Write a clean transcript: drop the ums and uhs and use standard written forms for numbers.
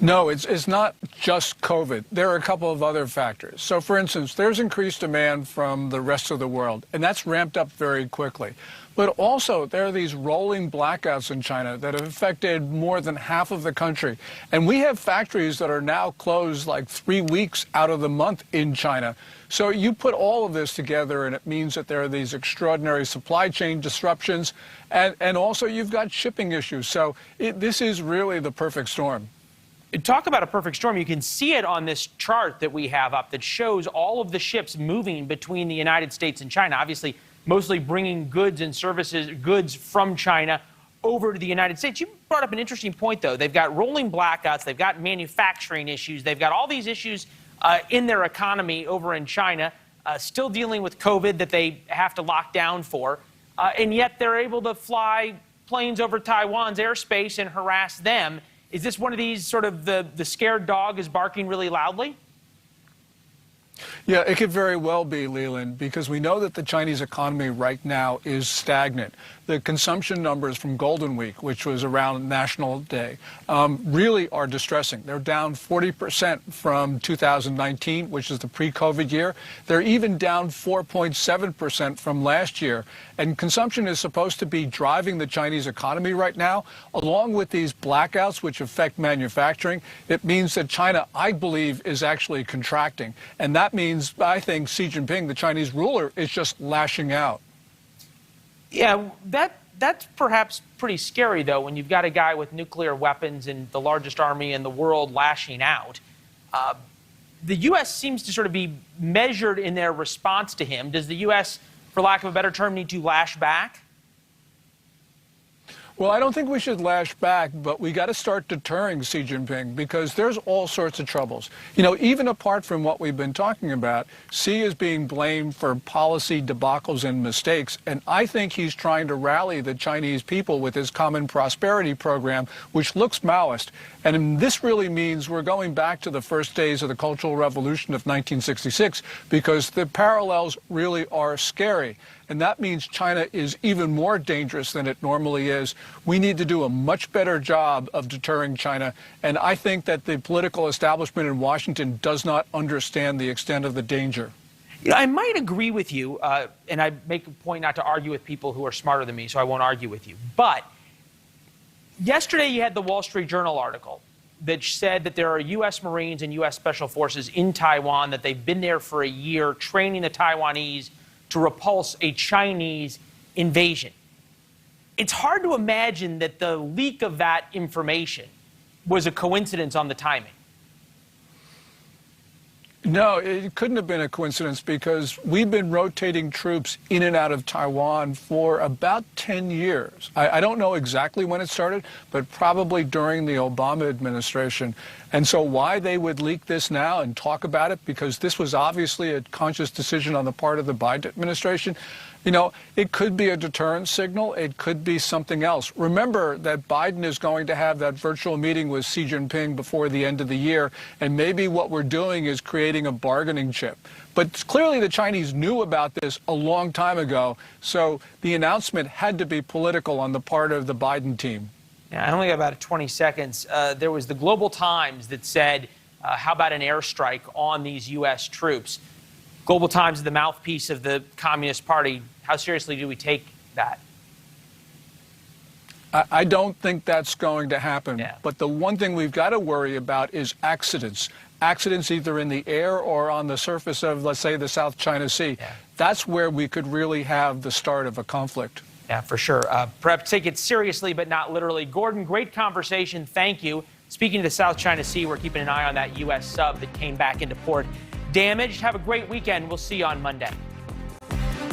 No, it's not just COVID. There are a couple of other factors. So, for instance, there's increased demand from the rest of the world, and that's ramped up very quickly. But also, there are these rolling blackouts in China that have affected more than half of the country. And we have factories that are now closed like 3 weeks out of the month in China. So you put all of this together, and it means that there are these extraordinary supply chain disruptions, and also you've got shipping issues. So this is really the perfect storm. Talk about a perfect storm. You can see it on this chart that we have up that shows all of the ships moving between the United States and China, obviously mostly bringing goods and services, goods from China over to the United States. You brought up an interesting point, though. They've got rolling blackouts. They've got manufacturing issues. They've got all these issues in their economy over in China, still dealing with COVID that they have to lock down for. And yet they're able to fly planes over Taiwan's airspace and harass them. Is this one of these sort of the scared dog is barking really loudly? Yeah, it could very well be, Leland, because we know that the Chinese economy right now is stagnant. The consumption numbers from Golden Week, which was around National Day, really are distressing. They're down 40% from 2019, which is the pre-COVID year. They're even down 4.7% from last year. And consumption is supposed to be driving the Chinese economy right now. Along with these blackouts, which affect manufacturing, it means that China, I believe, is actually contracting. And that means, I think, Xi Jinping, the Chinese ruler, is just lashing out. Yeah, that's perhaps pretty scary, though, when you've got a guy with nuclear weapons and the largest army in the world lashing out. The U.S. seems to sort of be measured in their response to him. Does the U.S., for lack of a better term, need to lash back? Well, I don't think we should lash back, but we got to start deterring Xi Jinping because there's all sorts of troubles. You know, even apart from what we've been talking about, Xi is being blamed for policy debacles and mistakes, and I think he's trying to rally the Chinese people with his Common Prosperity Program, which looks Maoist. And this really means we're going back to the first days of the Cultural Revolution of 1966 because the parallels really are scary. And that means China is even more dangerous than it normally is. We need to do a much better job of deterring China. And I think that the political establishment in Washington does not understand the extent of the danger. You know, I might agree with you, and I make a point not to argue with people who are smarter than me, so I won't argue with you. But yesterday you had the Wall Street Journal article that said that there are U.S. Marines and U.S. Special Forces in Taiwan, that they've been there for a year training the Taiwanese to repulse a Chinese invasion. It's hard to imagine that the leak of that information was a coincidence on the timing. No, it couldn't have been a coincidence because we've been rotating troops in and out of Taiwan for about 10 years. I don't know exactly when it started, but probably during the Obama administration. And so why they would leak this now and talk about it, because this was obviously a conscious decision on the part of the Biden administration. You know, it could be a deterrence signal. It could be something else. Remember that Biden is going to have that virtual meeting with Xi Jinping before the end of the year, and maybe what we're doing is creating a bargaining chip. But clearly the Chinese knew about this a long time ago, so the announcement had to be political on the part of the Biden team. Yeah, I only got about 20 seconds. There was the Global Times that said, how about an airstrike on these U.S. troops? Global Times is the mouthpiece of the Communist Party. How seriously do we take that? I don't think that's going to happen. Yeah. But the one thing we've got to worry about is accidents. Accidents either in the air or on the surface of, let's say, the South China Sea. Yeah. That's where we could really have the start of a conflict. Yeah, for sure. Perhaps take it seriously, but not literally. Gordan, great conversation. Thank you. Speaking of the South China Sea, we're keeping an eye on that U.S. sub that came back into port damaged. Have a great weekend. We'll see you on Monday.